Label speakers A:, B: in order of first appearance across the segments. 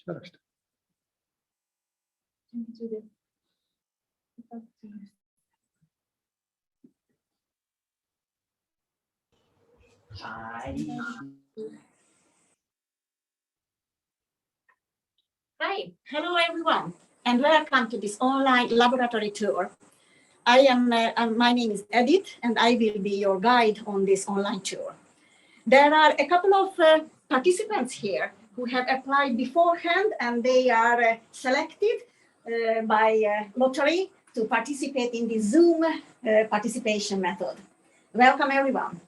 A: Hi, hello everyone, and welcome to this online laboratory tour. My name is Edith, and I will be your guide on this online tour. There are a couple of participants here who have applied beforehand, and they are selected by lottery to participate in the Zoom participation method. Welcome everyone.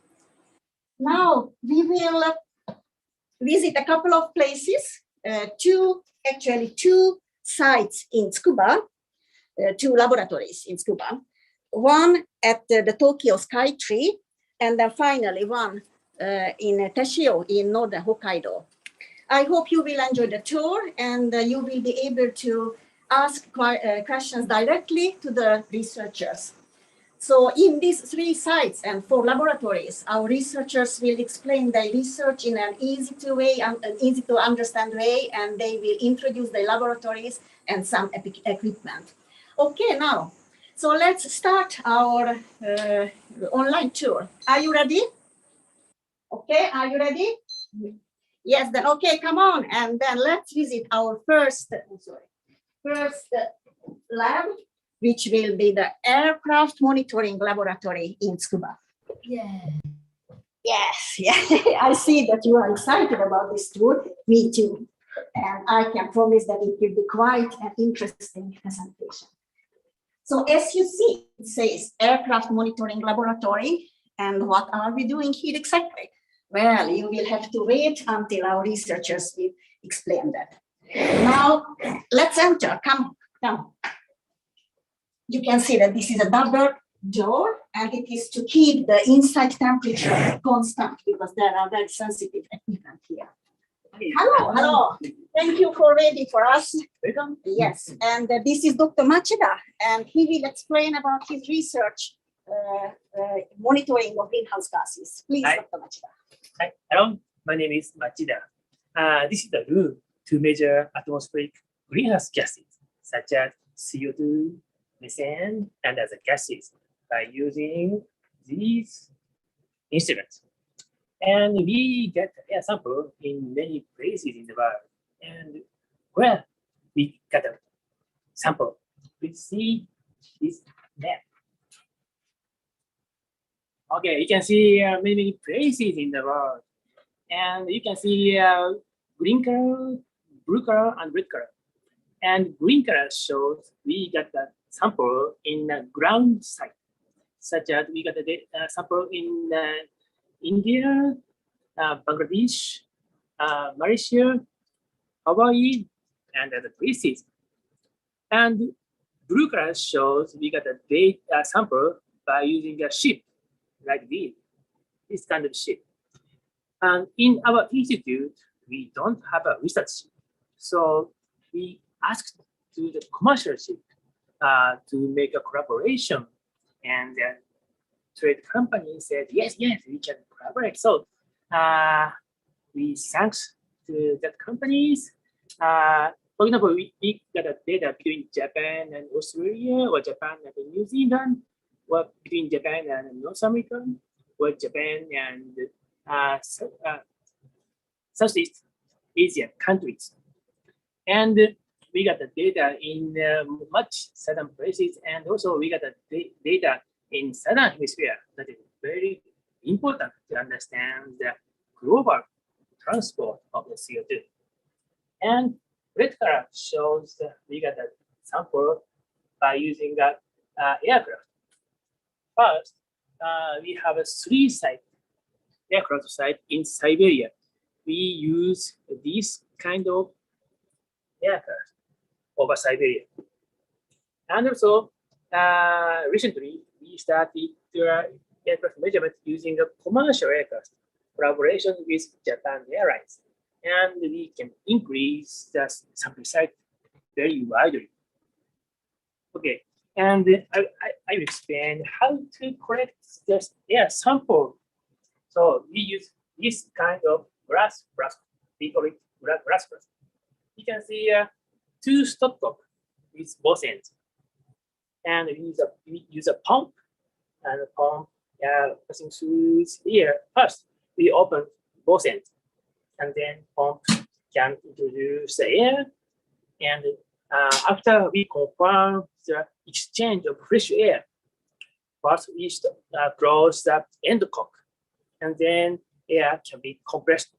A: Now we will visit a couple of places, two sites in Tsukuba, two laboratories in Scuba, one at the Tokyo SKYTREE, and then finally one in Teshio in northern Hokkaido. I hope you will enjoy the tour, and you will be able to ask questions directly to the researchers. So in these three sites and 4 laboratories, our researchers will explain their research in an easy to understand way, and they will introduce the laboratories and some equipment. Okay, now, so let's start our online tour. Are you ready? Okay, are you ready? Yes, then okay, come on, and then let's visit our first lab, which will be the aircraft monitoring laboratory in Tsukuba. Yeah. Yes, yeah. I see that you are excited about this tour. Me too. And I can promise that it will be quite an interesting presentation. So as you see, it says aircraft monitoring laboratory. And what are we doing here exactly? Well, you will have to wait until our researchers will explain that. Now, let's enter. Come. You can see that this is a double door, and it is to keep the inside temperature constant because there are very sensitive equipment here. Hello. Thank you for waiting for us. Welcome. Yes, and this is Dr. Machida, and he will explain about his research monitoring of greenhouse gases. Please, Hi. Dr. Machida.
B: Hi. Hello, my name is Machida. This is the room to measure atmospheric greenhouse gases such as CO2, methane, and other gases by using these instruments. And we get air sample in many places in the world. And where we got a sample, we see this map. Okay, you can see many places in the world. And you can see green color, blue color, and red color. And green color shows we got the sample in the ground site, such as we got the sample in India, Bangladesh, Malaysia, Hawaii, and other places. And blue color shows we got a data sample by using a ship like this kind of ship. And in our institute, we don't have a research ship. So we asked to the commercial ship to make a collaboration, and the trade company said, yes, we can collaborate. So we thanks to that companies. For example, we got a data between Japan and Australia, or Japan and New Zealand, or between Japan and North America, or Japan and Southeast Asia countries. And we got the data in much southern places, and also we got the data in southern hemisphere. That is very important to understand the global transport of the CO2. And red color shows that we got a sample by using the aircraft. First, we have a 3 aircraft site in Siberia. We use this kind of aircraft over Siberia. And also, recently, we started aircraft measurement using a commercial aircraft collaboration with Japan Airlines. And we can increase the sample site very widely. Okay, and I will explain how to collect the air sample. So we use this kind of glass flask. We call it glass flask. It can see two stopcock with both ends. And we use a pump, and the pump passing through here. First, we open both ends, and then pump can introduce the air. And after we confirm the exchange of fresh air, first we close the end cock, and then air can be compressed.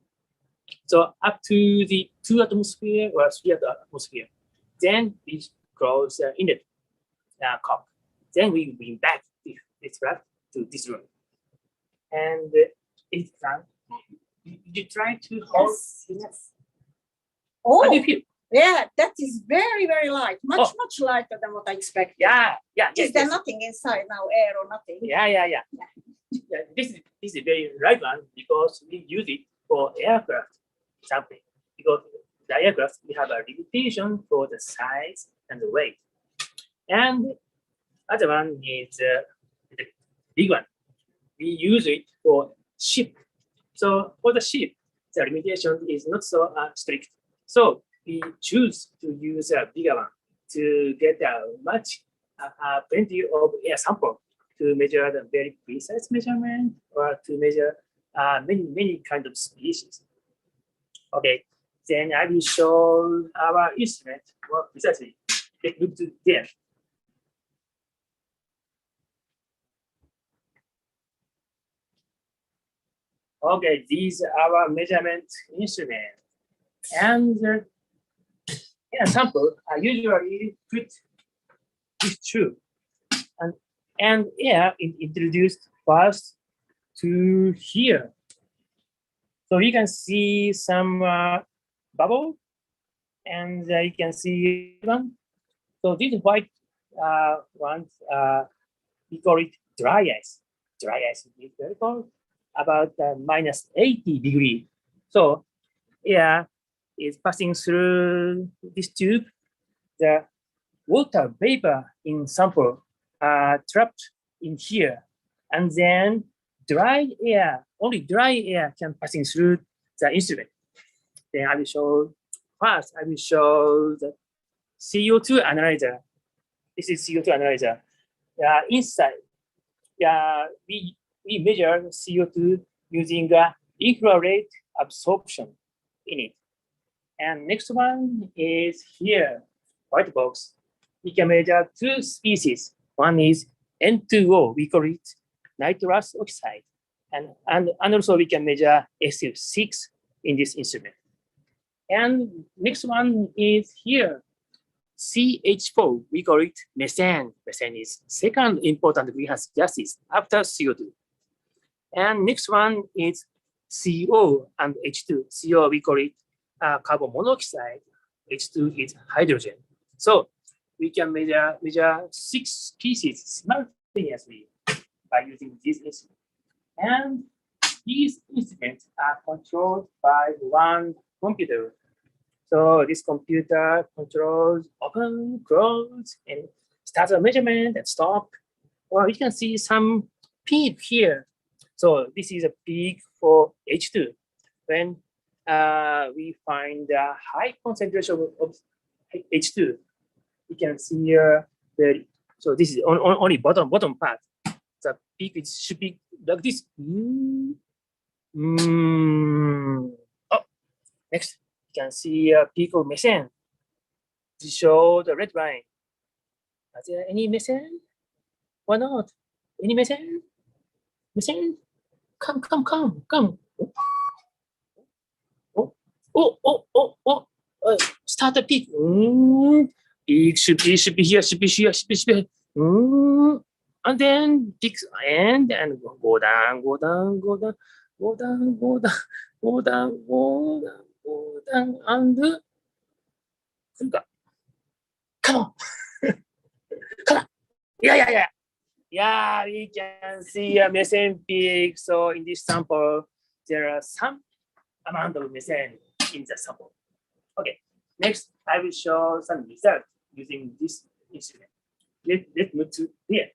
B: So up to the 2 atmosphere or 3 atmosphere. Then we close the inlet cock. Then we bring back this flask to this room. And it's done. You try to hold.
A: Yes.
B: How
A: Oh,
B: do you feel?
A: yeah, that is very, very light. Much lighter than what I expected.
B: Yeah.
A: Is there nothing inside now, air or nothing?
B: Yeah. This is very relevant because we use it for aircraft sampling. Because the aircraft, we have a limitation for the size and the weight. And other one is the big one. We use it for ship. So for the ship, the limitation is not so strict. So we choose to use a bigger one to get plenty of air sample to measure the very precise measurement or to measure many kinds of species. Okay, then I will show our instrument more precisely. Let's move to there. Okay, these are our measurement instrument. And in a sample, I usually put this tube. And air is introduced first to here. So you can see some bubble, and you can see one. So these white ones, we call it dry ice. Dry ice is very cold, about minus 80 degrees. So air is passing through this tube. The water vapor in sample are trapped in here, and then dry air, only dry air can passing through the instrument. Then I will show the CO2 analyzer. This is CO2 analyzer. Inside, we measure CO2 using infrared absorption in it. And next one is here, white box. We can measure two species. One is N2O, we call it nitrous oxide. And also we can measure SF6 in this instrument. And next one is here, CH4, we call it methane. Methane is second important greenhouse gases after CO2. And next one is CO and H2. CO, we call it carbon monoxide. H2 is hydrogen. So we can measure 6 species simultaneously by using this instrument. And these instruments are controlled by one computer. So this computer controls open, close, and start a measurement and stop. Well, you can see some peak here. So this is a peak for H2. When we find a high concentration of H2, you can see here. So this is only bottom part. The peak should be like this. Oh, next. You can see a peak of methane to show the red line. Is there any methane? Why not? Any methane? Methane? Come. Oh. Start the peak. Peak should be here. And then peak and go down. And come on. Yeah, we can see a methane peak. So in this sample, there are some amount of methane in the sample. Okay, next I will show some results using this instrument. Let's move to here.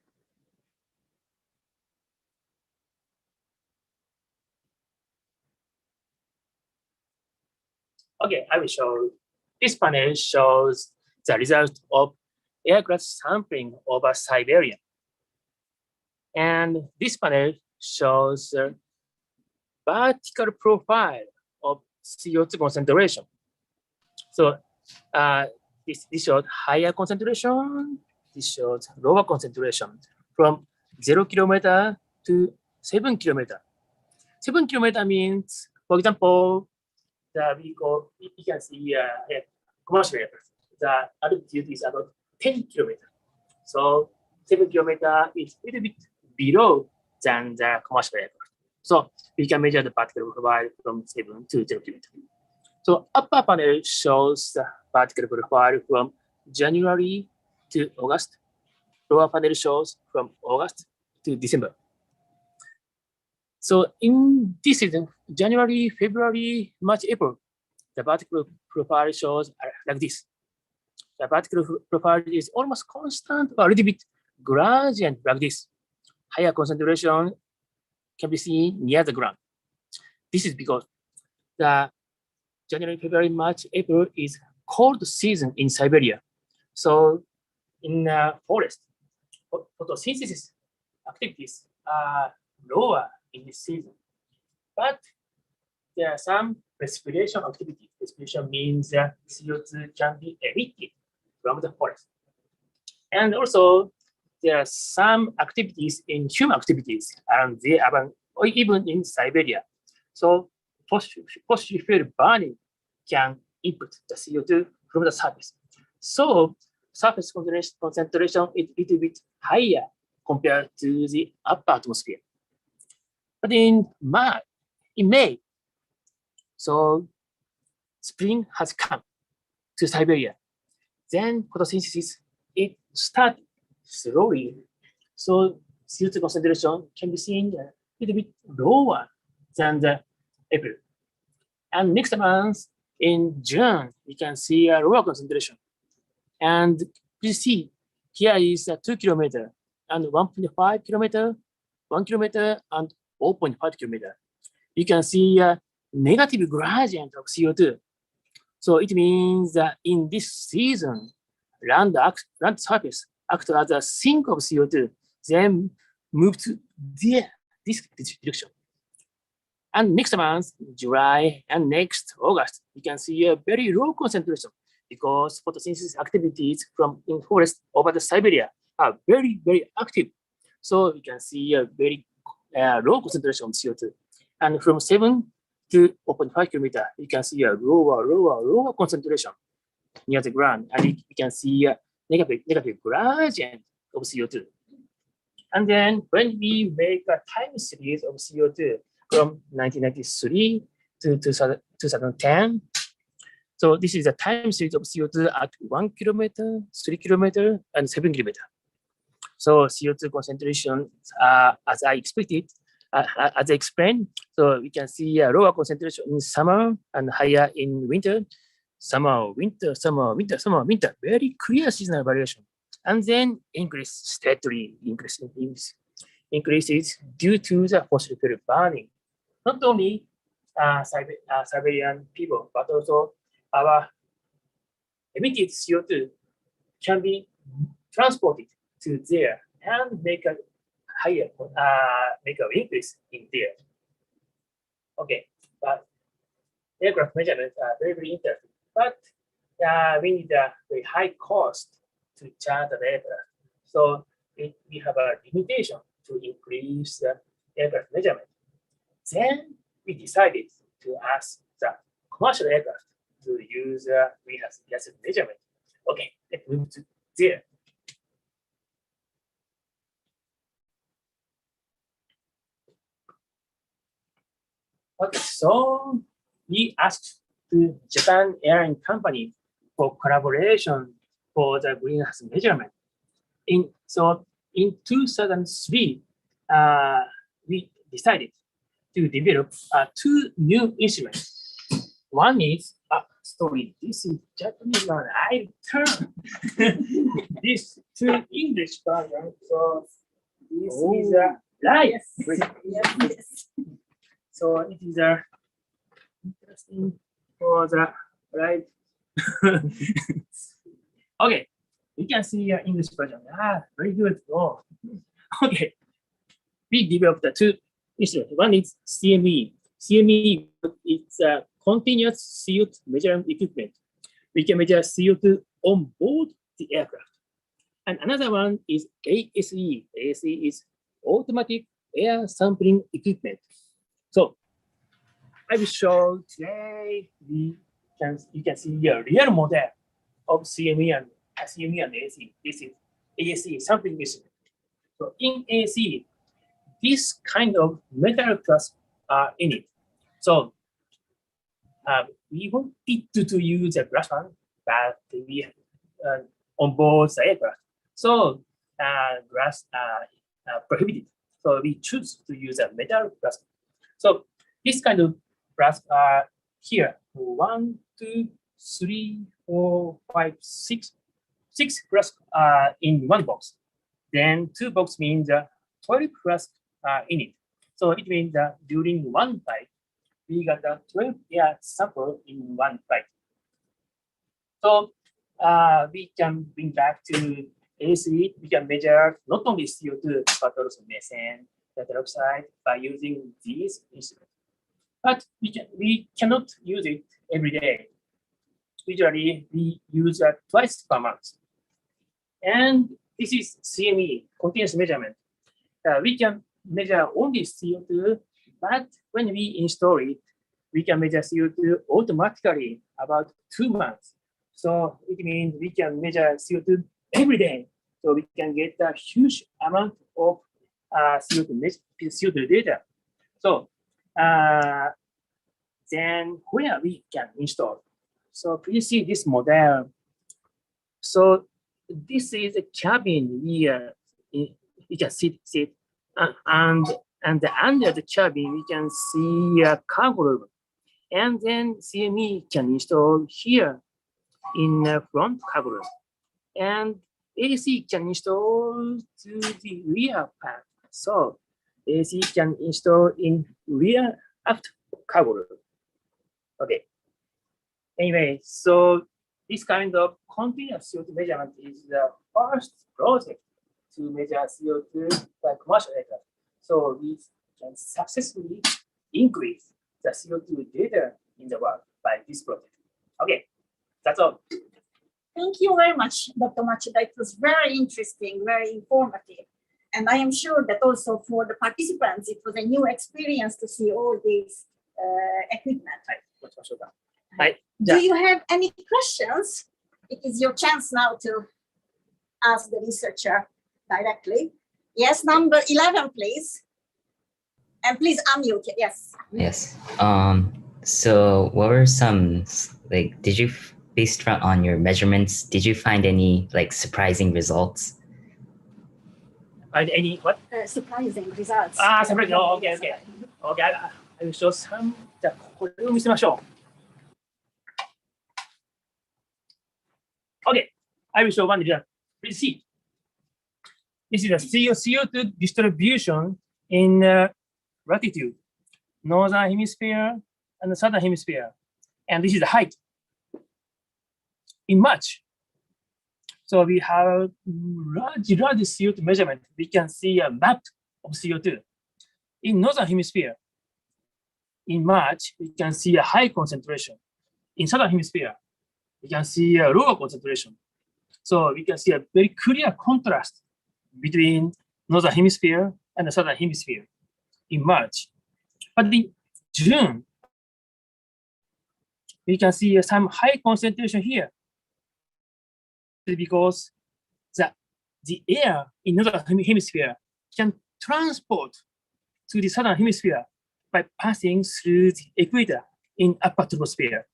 B: Okay, I will show this panel shows the result of aircraft sampling over Siberia. And this panel shows the vertical profile of CO2 concentration. So this shows higher concentration, this shows lower concentration from 0 kilometer to 7 kilometer. 7 kilometer means, for example, you can see a commercial aircraft. The altitude is about 10 kilometers. So 7 kilometers is a little bit below than the commercial aircraft. So we can measure the vertical profile from 7 to 0 kilometers. So upper panel shows the vertical profile from January to August. Lower panel shows from August to December. So in this season, January, February, March, April, the vertical profile shows like this. The vertical profile is almost constant, or a little bit gradient like this. Higher concentration can be seen near the ground. This is because the January, February, March, April is cold season in Siberia. So in forest, photosynthesis activities are lower in this season. But there are some respiration activities. Respiration means that CO2 can be emitted from the forest. And also, there are some activities in human activities around there, or even in Siberia. So fossil fuel burning can input the CO2 from the surface. So surface concentration is a little bit higher compared to the upper atmosphere. But in May, so spring has come to Siberia. Then photosynthesis, it started slowly. So CO2 concentration can be seen a little bit lower than the April. And next month, in June, we can see a lower concentration. And you see, here is a 2 kilometer and 1.5 kilometer, 1 kilometer, and 0.5 kilometer. You can see a negative gradient of CO2. So it means that in this season, land surface acts as a sink of CO2, then move to this direction. And next month, July, and next August, you can see a very low concentration because photosynthesis activities from in forest over the Siberia are very, very active. So you can see a very low concentration of CO2. And from 7 to 0.5 kilometer, you can see a lower concentration near the ground. And you can see a negative gradient of CO2. And then when we make a time series of CO2 from 1993 to 2010, so this is a time series of CO2 at 1 kilometer, 3 kilometer, and 7 kilometer. So CO2 concentration, as I expected, as I explained, so we can see a lower concentration in summer and higher in winter. Summer, winter, summer, winter, summer, winter. Very clear seasonal variation. And then steadily increases due to the fossil fuel burning. Not only Siberian people, but also our emitted CO2 can be transported to there and make an increase in there. Okay, but aircraft measurements are very, very interesting. But we need a very high cost to chart the aircraft. So we have a limitation to increase the aircraft measurement. Then we decided to ask the commercial aircraft to use greenhouse gas measurement. Okay, let's move to there. Okay, so we asked the Japan Airline Company for collaboration for the greenhouse measurement. In 2003, we decided to develop 2 new instruments. One is, sorry, this is Japanese one. I turn this to English version. So this is a live. Yes. So it is interesting for the live Okay, you can see English version. Very good. Oh. Okay, we developed two instruments. One is CME. CME is a continuous CO2 measurement equipment. We can measure CO2 on board the aircraft. And another one is ASE. ASE is automatic air sampling equipment. So I will show today you can see a real model of CME and ASE. This is ASE sampling instrument. So in ASE, this kind of metal clasp are in it. So we wanted to use a glass one, but we on board the aircraft. So glass prohibited. So we choose to use a metal clasp. So this kind of clasp are here. 1, 2, 3, 4, 5, 6. 6 clasps are in one box. Then 2 boxes means 12 clasps are in it. So it means that during one flight, we got a 12 air sample in one flight. So we can bring back to ASE. We can measure not only CO2 but also methane, nitrogen oxide by using these instruments. But we cannot use it every day. Usually we use it twice per month. And this is CME, continuous measurement. We can measure only CO2, but when we install it, we can measure CO2 automatically about 2 months. So it means we can measure CO2 every day. So we can get a huge amount of CO2 data. So then where we can install? So please see this model. So this is a cabin here. You can sit, and under the cabin we can see a cargo room, and then CME can install here in the front cargo room, and AC can install to the rear part. So AC can install in rear aft cargo room. Okay. Anyway, so this kind of continuous CO2 measurement is the first project to measure CO2 by commercial aircraft. So we can successfully increase the CO2 data in the world by this project. Okay, that's all.
A: Thank you very much, Dr. Machida. It was very interesting, very informative. And I am sure that also for the participants, it was a new experience to see all these equipment. Do you have any questions? It is your chance now to ask the researcher directly. Yes, number 11, please. And please unmute. Yes.
C: Yes. So what were some, like, based on your measurements, did you find any surprising results?
B: Any what?
A: Surprising results.
B: Surprising. Oh, okay. I will show some. じゃあこれを見せましょう。Okay, I will show one result. Please see. This is a CO2 distribution in latitude, northern hemisphere and the southern hemisphere, and this is the height in March. So we have large CO2 measurement. We can see a map of CO2 in northern hemisphere. In March, we can see a high concentration. In southern hemisphere, we can see a lower concentration. So we can see a very clear contrast between northern hemisphere and the southern hemisphere in March. But in June, we can see some high concentration here because the air in northern hemisphere can transport to the southern hemisphere by passing through the equator in upper troposphere.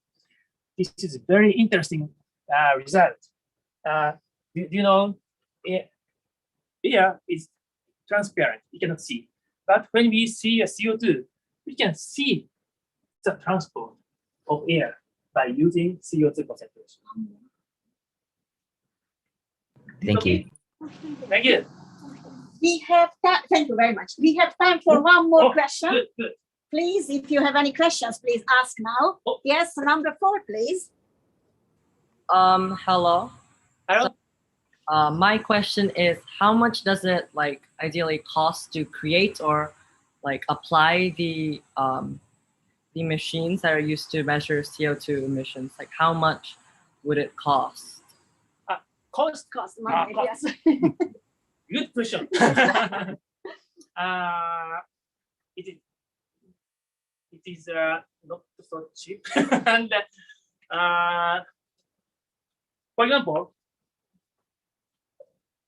B: This is a very interesting result. You know, air is transparent, you cannot see. But when we see a CO2, we can see the transport of air by using CO2 concentration.
C: Thank you.
B: Thank you.
A: We have thank you very much. We have time for one more question.
B: Good.
A: Please, if you have any questions, please ask now. Yes, number 4, please.
D: Hello.
B: Hello.
D: My question is, how much does it like ideally cost to create or like apply the machines that are used to measure CO2 emissions? Like, how much would it cost?
B: Cost.
A: Money, yes.
B: Good question. It is not so cheap. And for example,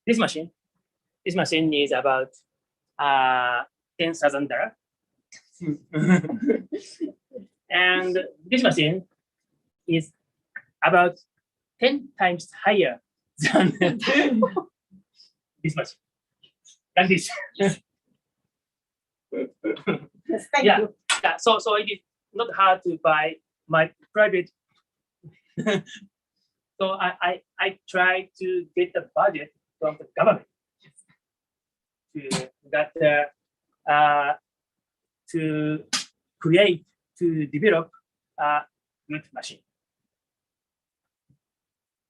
B: this machine is about $10,000. And this machine is about 10 times higher than this machine. Like this.
A: Yes, thank
B: Yeah.
A: you.
B: Yeah, so it is not hard to buy my private. So I try to get the budget from the government to create, to develop a good machine.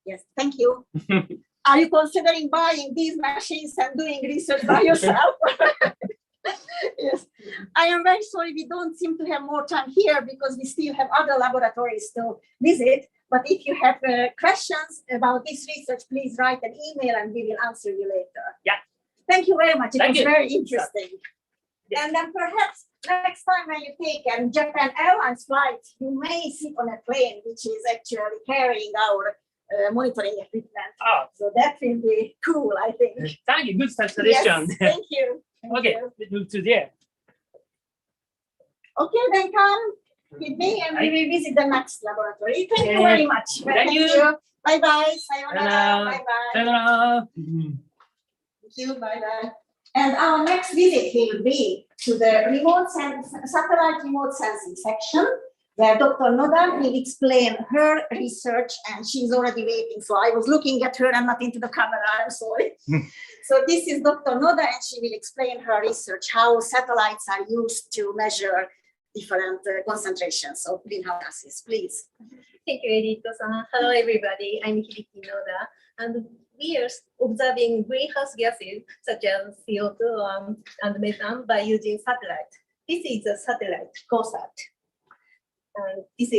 A: Yes, thank you. Are you considering buying these machines and doing research by yourself? Yes, I am very sorry we don't seem to have more time here because we still have other laboratories to visit. But if you have questions about this research, please write an email and we will answer you later.
B: Yeah.
A: Thank you very much. It
B: Thank
A: was
B: you.
A: very interesting.
B: Yeah.
A: And then perhaps next time when you take a Japan Airlines flight, you may sit on a plane which is actually carrying our monitoring equipment.
B: Oh,
A: So that will be cool, I think.
B: thank you. Good suggestion.
A: Yes, thank you. Thank
B: Okay,
A: you.
B: let's move to there.
A: Okay, then come with me and we will visit the next laboratory. Thank you
B: Okay.
A: very much.
B: Thank you.
A: Bye-bye. Sayonara.
B: Sayonara.
A: Bye-bye.
B: Ta-da!
A: Thank you. Bye-bye. And our next visit will be to the satellite remote sensing section, where Dr. Noda will explain her research, and she's already waiting. So I was looking at her and not into the camera. I'm sorry. So this is Dr. Noda, and she will explain her research, how satellites are used to measure different concentrations of greenhouse gases. Please.
E: Thank you, Edith-san. Hello, everybody. I'm Hibiki Noda, and we are observing greenhouse gases such as CO2 and methane by using satellite. This is a satellite, COSAT. And this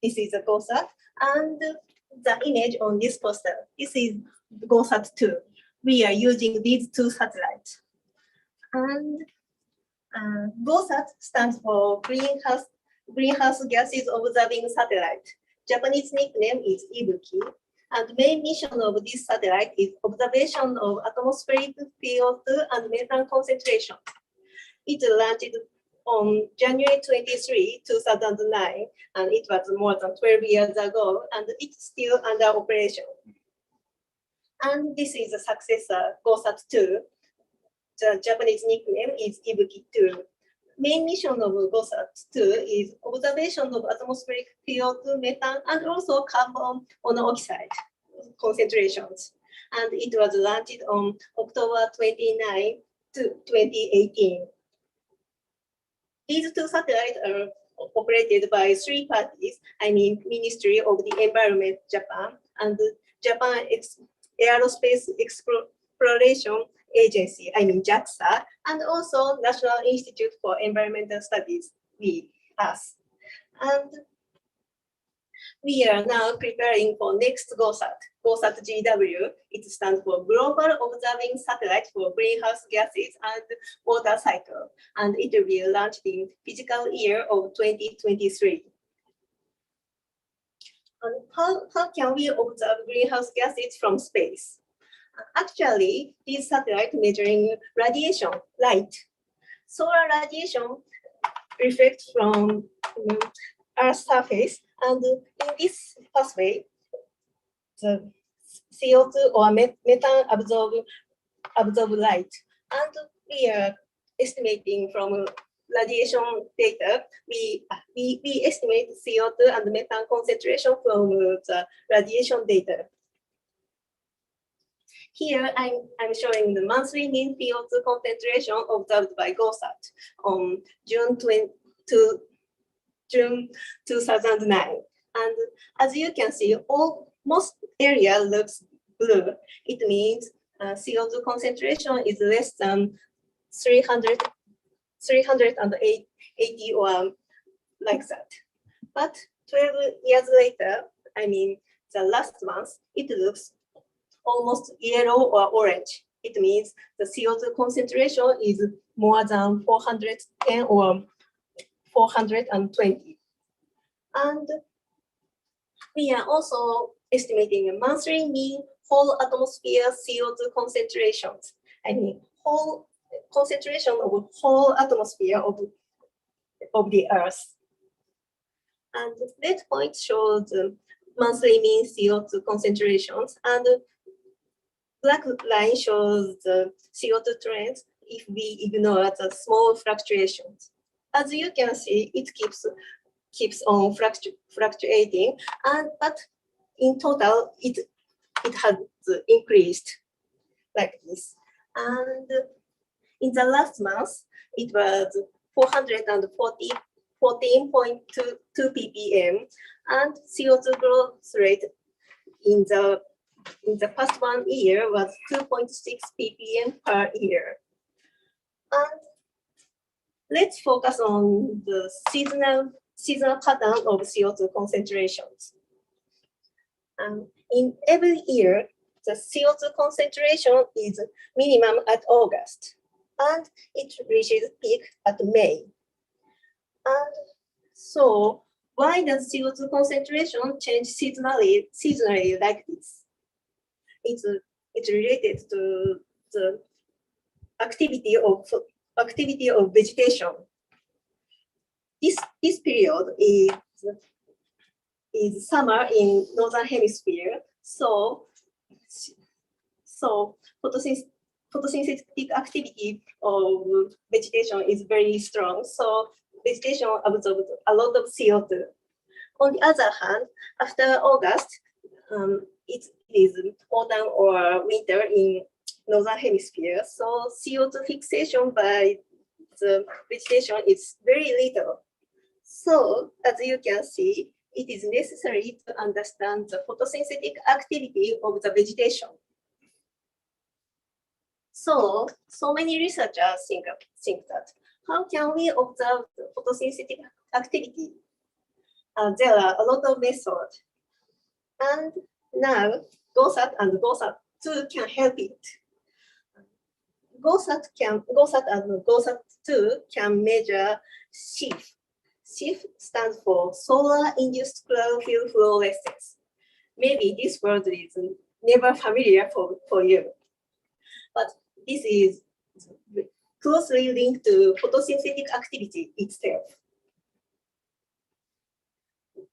E: is a COSAT, and the image on this poster. This is COSAT 2. We are using these two satellites, and GOSAT stands for Greenhouse Gases Observing Satellite. Japanese nickname is Ibuki, and the main mission of this satellite is observation of atmospheric CO2 and methane concentration. It launched on January 23, 2009, and it was more than 12 years ago, and it's still under operation. And this is a successor, GOSAT 2. The Japanese nickname is Ibuki 2. Main mission of GOSAT 2 is observation of atmospheric CO2, methane, and also carbon monoxide concentrations. And it was launched on October 29, 2018. These two satellites are operated by three parties, I mean Ministry of the Environment, Japan, and Japan Aerospace Exploration Agency, I mean JAXA, and also National Institute for Environmental Studies, us. And we are now preparing for next GOSAT, GOSAT GW. It stands for Global Observing Satellite for Greenhouse Gases and Water Cycle, and it will be launched in fiscal year of 2023. And how can we observe greenhouse gases from space? Actually, this satellite measuring radiation, light. Solar radiation reflects from Earth's surface, and in this pathway, the CO2 or methane absorb light. And we are estimating from radiation data, we estimate CO2 and methane concentration from the radiation data. Here I'm showing the monthly mean CO2 concentration observed by GOSAT on June 2009. And as you can see, most area looks blue. It means CO2 concentration is less than 380 or like that. But 12 years later, I mean, the last month, it looks almost yellow or orange. It means the CO2 concentration is more than 410 or 420. And we are also estimating a monthly mean whole atmosphere CO2 concentrations. I mean, whole concentration of whole atmosphere of the Earth. And red point shows monthly mean CO2 concentrations, and black line shows the CO2 trends if we ignore the small fluctuations. As you can see, it keeps on fluctuating, but in total, it has increased like this. And in the last month, it was 14.2 ppm, and CO2 growth rate in the past 1 year was 2.6 ppm per year. And let's focus on the seasonal pattern of CO2 concentrations. In every year, the CO2 concentration is minimum at August, and it reaches peak at May. And so, why does CO2 concentration change seasonally like this? It's related to the activity of vegetation. This period is summer in northern hemisphere, so photosynthetic activity of vegetation is very strong. So vegetation absorbs a lot of CO2. On the other hand, after August, it is autumn or winter in northern hemisphere. So CO2 fixation by the vegetation is very little. So as you can see, it is necessary to understand the photosynthetic activity of the vegetation. So many researchers think that how can we observe the photosynthetic activity? There are a lot of methods, and now GOSAT and GOSAT2 can help it. GOSAT and GOSAT2 can measure SIF. SIF stands for solar-induced chlorophyll fluorescence. Maybe this word is never familiar for you, but this is closely linked to photosynthetic activity itself.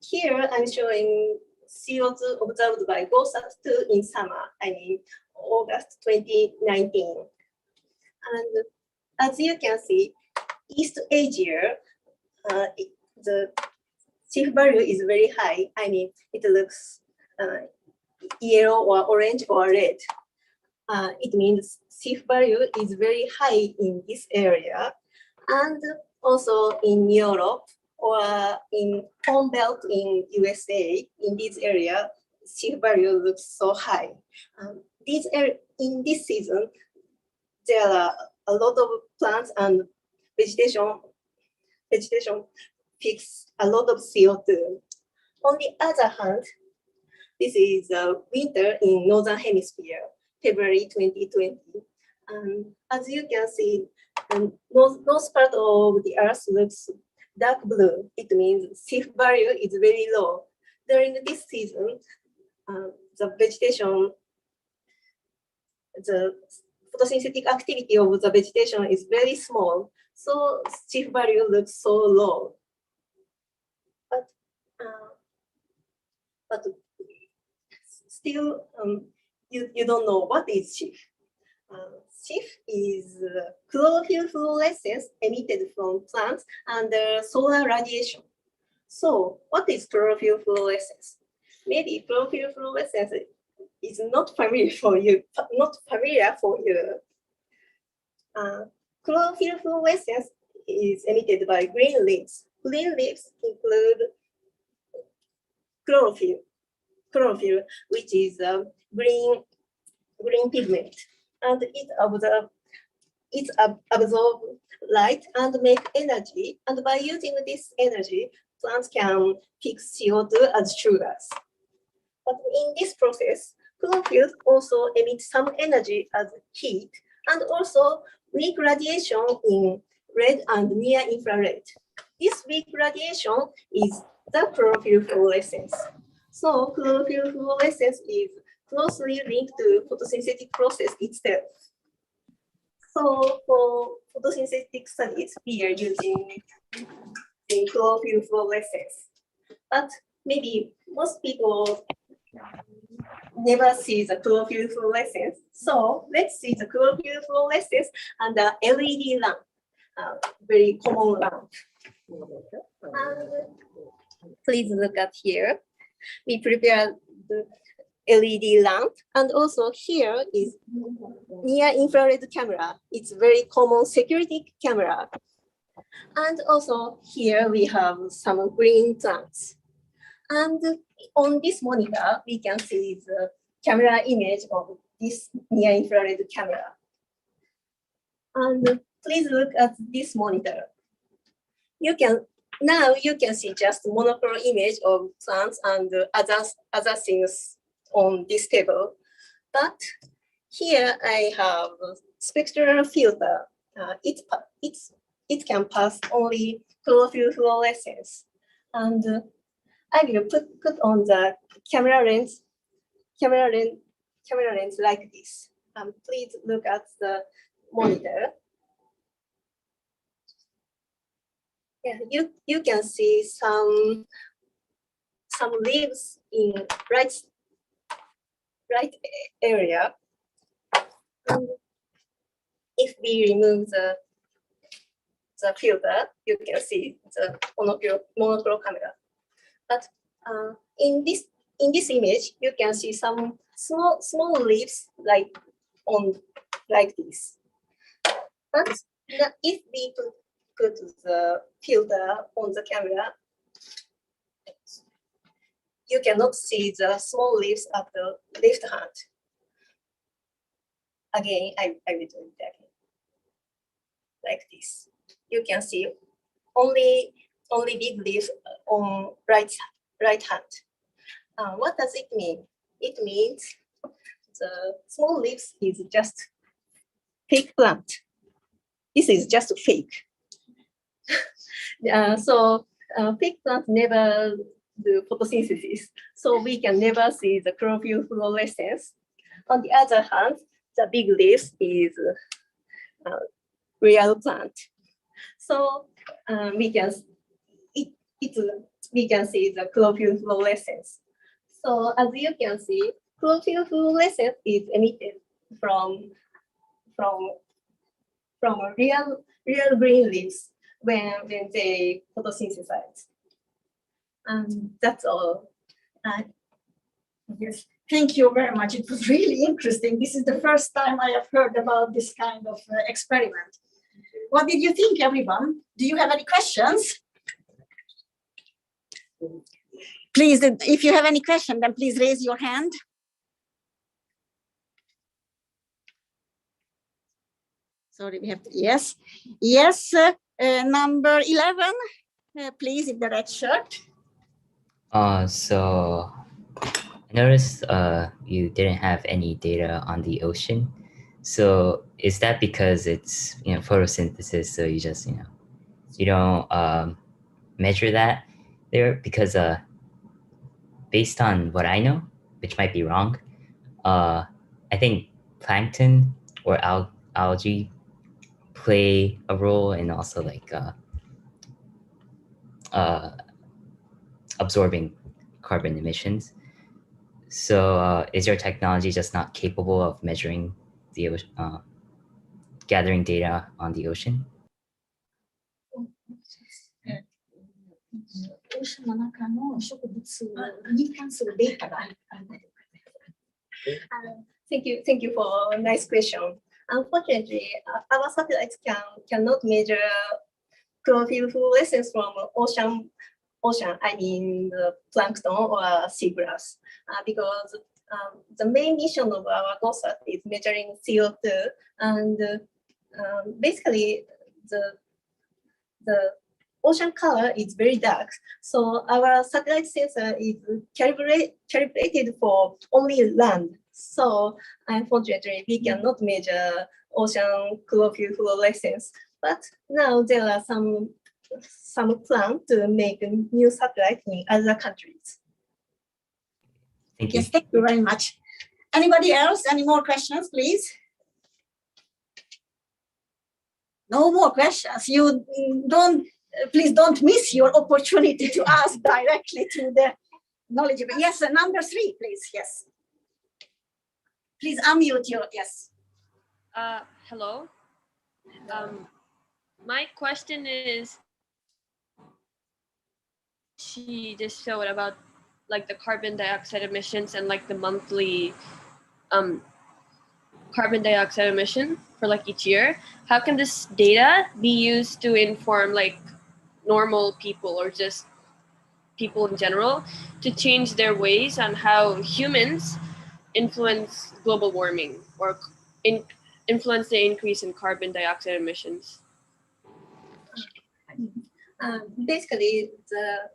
E: Here I'm showing CO2 observed by GOSAT2 in summer, I mean August 2019. And as you can see, East Asia, the SIF value is very high. I mean, it looks yellow or orange or red. It means SIF value is very high in this area. And also in Europe or in home belt in USA, in this area, SIF value looks so high. In this season, there are a lot of plants and vegetation fix a lot of CO2. On the other hand, this is winter in northern hemisphere, February 2020. As you can see, north part of the Earth looks dark blue. It means SIF value is very low. During this season, the vegetation, the photosynthetic activity of the vegetation is very small, so SIF value looks so low. But still, you don't know what is SIF. SIF is chlorophyll fluorescence emitted from plants under solar radiation. So what is chlorophyll fluorescence? Maybe chlorophyll fluorescence is not familiar for you. Chlorophyll fluorescence is emitted by green leaves. Green leaves include chlorophyll, which is a green pigment, and it absorbs light and make energy. And by using this energy, plants can fix CO2 as sugars. But in this process, chlorophyll also emits some energy as heat and also weak radiation in red and near infrared. This weak radiation is the chlorophyll fluorescence. So chlorophyll fluorescence is closely linked to photosynthetic process itself. So for photosynthetic studies, we are using the chlorophyll fluorescence. But maybe most people never see the chlorophyll fluorescence. So let's see the chlorophyll fluorescence and the LED lamp, very common lamp. And please look at here. We prepared the LED lamp, and also here is near infrared camera. It's very common security camera. And also here we have some green plants. And on this monitor, we can see the camera image of this near infrared camera. And please look at this monitor. Now you can see just monochrome image of plants and other things on this table. But here I have spectral filter. It can pass only chlorophyll fluorescence. And I will put on the camera lens like this. Please look at the monitor. Yeah, you can see some leaves in right area. And if we remove the filter, you can see the monochrome camera. But in this image, you can see some small leaves like this. But if we put the filter on the camera, you cannot see the small leaves at the left hand. Again, I will do it again. Like this. You can see only big leaf on right hand. What does it mean? It means the small leaves is just fake plant. This is just fake. So fake plants never do photosynthesis, so we can never see the chlorophyll fluorescence. On the other hand, the big leaves is real plant. So we can see the chlorophyll fluorescence. So as you can see, chlorophyll fluorescence is emitted from real green leaves when they photosynthesize. And that's all.
A: Yes, thank you very much. It was really interesting. This is the first time I have heard about this kind of experiment. What did you think, everyone? Do you have any questions? Please, if you have any question, then please raise your hand. Sorry, we have to, yes. Yes, number 11, please, in the red shirt.
C: So I noticed you didn't have any data on the ocean. So is that because it's photosynthesis? So you just you don't measure that there? Because based on what I know, which might be wrong, I think plankton or algae play a role in also like absorbing carbon emissions. So is your technology just not capable of measuring the gathering data on the ocean?
E: Thank you for a nice question. Unfortunately, our satellites cannot measure chlorophyll fluorescence from ocean ocean, I mean the plankton or seagrass, because the main mission of our COSAT is measuring CO2, and basically the ocean color is very dark. So our satellite sensor is calibrated for only land. So unfortunately, we cannot measure ocean chlorophyll fluorescence. But now there are some plans to make a new satellite in other countries.
C: Thank you.
A: Yes, thank you very much. Anybody else? Any more questions, please? No more questions. You don't. Please don't miss your opportunity to ask directly to the knowledgeable. Yes, number 3, please. Yes. Please unmute your, yes.
F: Hello. My question is, she just showed about like the carbon dioxide emissions and like the monthly carbon dioxide emission for like each year. How can this data be used to inform like normal people or just people in general to change their ways on how humans influence global warming or influence the increase in carbon dioxide emissions?
E: Basically, the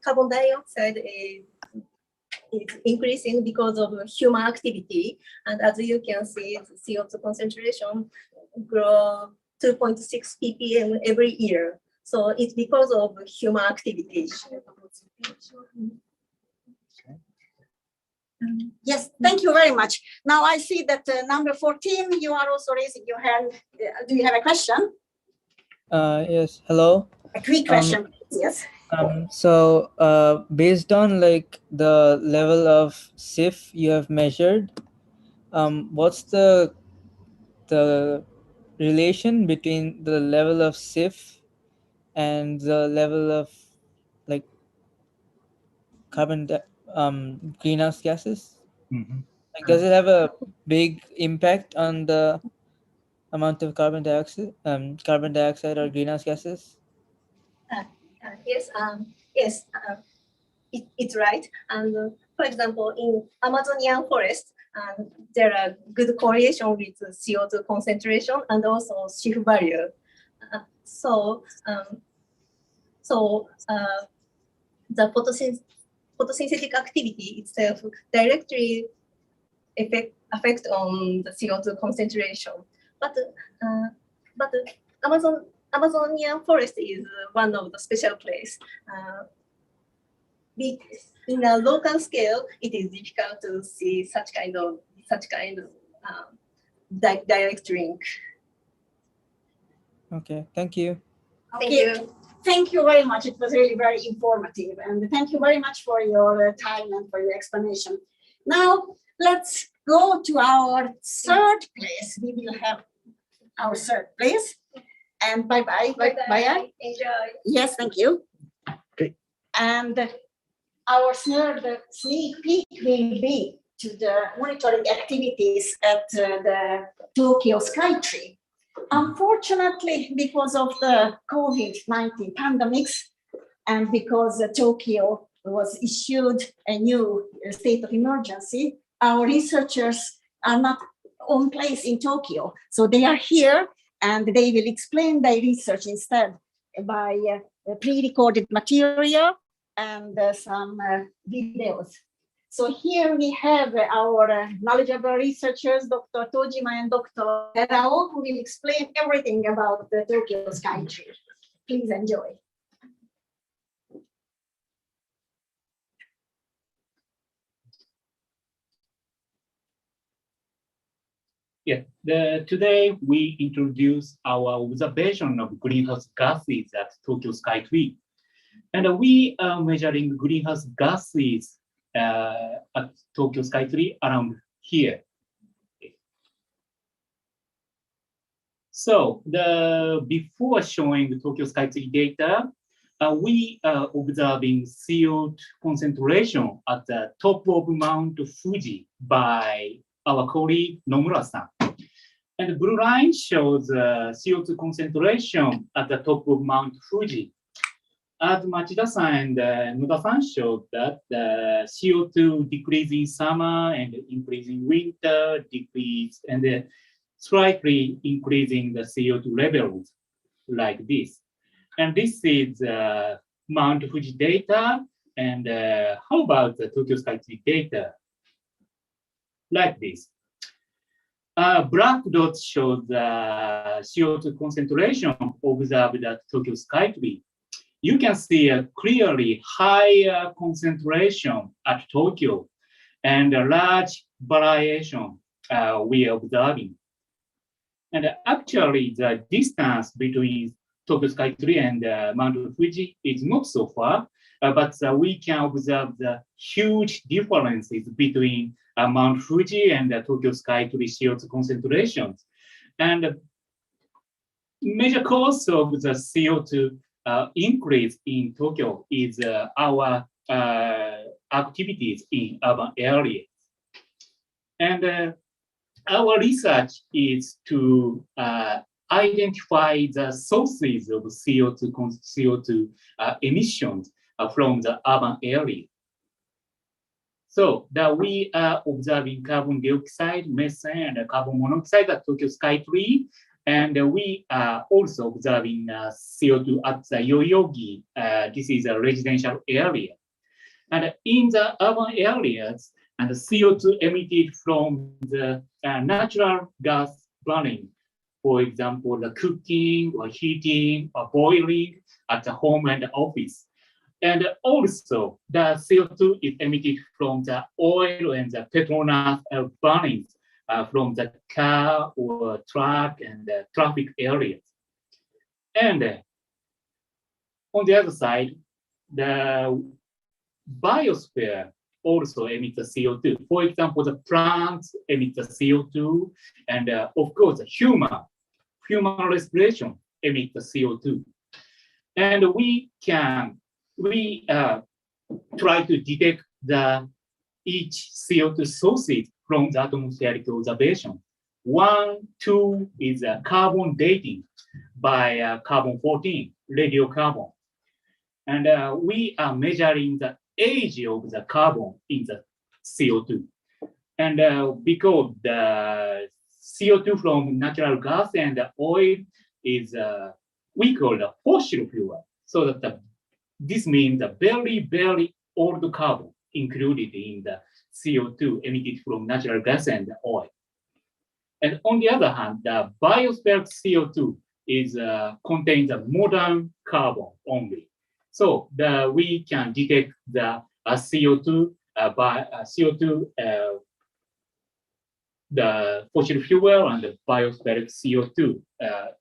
E: carbon dioxide is increasing because of human activity. And as you can see, the CO2 concentration grows 2.6 ppm every year. So it's because of human activity.
A: Yes, thank you very much. Now I see that number 14, you are also raising your hand. Do you have a question?
G: Yes, hello.
A: A quick question, yes.
G: So based on like the level of SIF you have measured, what's the relation between the level of SIF and the level of like greenhouse gases?
H: Mm-hmm.
G: Like, does it have a big impact on the amount of carbon dioxide or greenhouse gases?
E: Yes, yes, it's right. And for example, in Amazonian forest, there are good correlation with CO2 concentration and also SIF value. The photosynthetic activity itself directly affect on the CO2 concentration. But Amazonian forest is one of the special place. In a local scale, it is difficult to see such kind of direct link.
G: Okay, thank you.
E: Thank you.
A: Thank you very much. It was really very informative. And thank you very much for your time and for your explanation. Now, let's go to our third place. We will have our third place. And bye-bye. Bye-bye.
E: Enjoy.
A: Yes, thank you.
H: Okay.
A: And our third sneak peek will be to the monitoring activities at the Tokyo SKYTREE. Unfortunately, because of the COVID-19 pandemics and because Tokyo was issued a new state of emergency, our researchers are not on place in Tokyo. So they are here and they will explain their research instead by pre-recorded material and some videos. So here we have our knowledgeable researchers, Dr. Tojima and Dr. Terao, who will explain everything about the Tokyo SKYTREE. Please enjoy.
H: Yeah, today we introduce our observation of greenhouse gases at Tokyo SKYTREE. And we are measuring greenhouse gases at Tokyo SKYTREE around here. So before showing the Tokyo SKYTREE data, we are observing CO2 concentration at the top of Mount Fuji by our colleague Nomura-san. And the blue line shows CO2 concentration at the top of Mount Fuji. as Machida-san and Noda-san showed that the CO2 decrease in summer and increase in winter, decrease and slightly increasing the CO2 levels like this. And this is Mount Fuji data. And how about the Tokyo SKYTREE data? Like this. Black dots show the CO2 concentration observed at Tokyo SKYTREE. You can see a clearly higher concentration at Tokyo and a large variation we are observing. And actually, the distance between Tokyo SKYTREE and Mount Fuji is not so far, but we can observe the huge differences between Mount Fuji and Tokyo SKYTREE CO2 concentrations. And major cause of the CO2 increase in Tokyo is our activities in urban areas. And our research is to identify the sources of CO2 emissions from the urban area. So that we are observing carbon dioxide, methane, and carbon monoxide at Tokyo SKYTREE. And we are also observing CO2 at the Yoyogi. This is a residential area. And in the urban areas, and the CO2 emitted from the natural gas burning, for example, the cooking or heating or boiling at the home and the office. And also the CO2 is emitted from the oil and the petronas burning from the car or truck and the traffic areas. And on the other side, the biosphere also emits the CO2. For example, the plants emit the CO2, and of course, human respiration emits the CO2. And we try to detect each CO2 sources from the atmospheric observation. 1, 2 is carbon dating by carbon-14, radiocarbon. And we are measuring the age of the carbon in the CO2. And because the CO2 from natural gas and oil is, we call the fossil fuel. So that this means a very, very old carbon included in the CO2 emitted from natural gas and oil. And on the other hand, the biospheric CO2 contains a modern carbon only. So we can detect the CO2 the fossil fuel and the biospheric CO2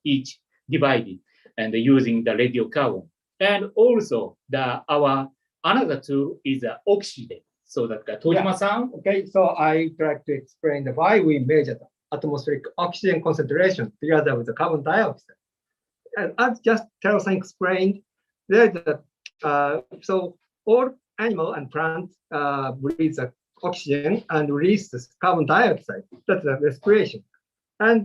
H: each divided and using the radiocarbon. And also our another tool is oxygen. So that Tojima-san.
I: Okay, so I try to explain why we measure the atmospheric oxygen concentration together with the carbon dioxide. And as just Taro-san explained, there's so all animal and plants breathe the oxygen and release the carbon dioxide. That's the respiration. And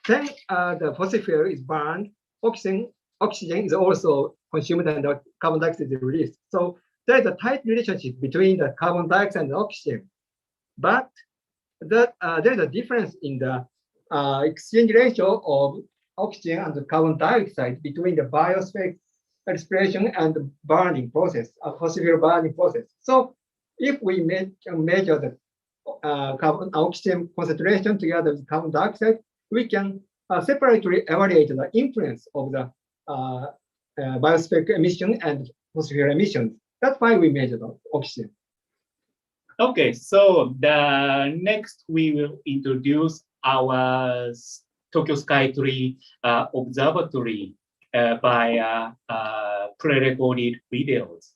I: then the fossil fuel is burned. Oxygen is also consumed and the carbon dioxide is released. So there's a tight relationship between the carbon dioxide and oxygen. But there's a difference in the exchange ratio of oxygen and the carbon dioxide between the biospheric respiration and the burning process, fossil fuel burning process. So if we measure the oxygen concentration together with carbon dioxide, we can separately evaluate the influence of the biospheric emission and fossil fuel emissions. That's why we measure the oxygen.
H: Okay, so the next we will introduce our Tokyo SKYTREE observatory by pre-recorded videos.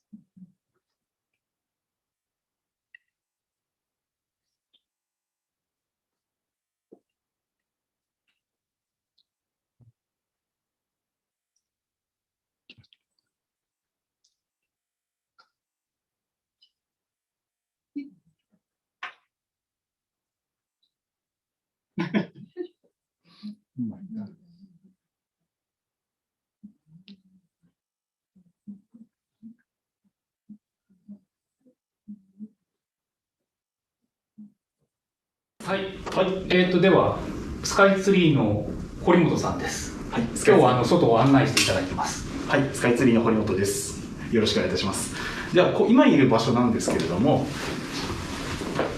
H: はい、ではスカイツリーの堀本さんです。はい、今日は外を案内していただきます。
J: はい、スカイツリーの堀本です。よろしくお願いいたします。では今いる場所なんですけれども、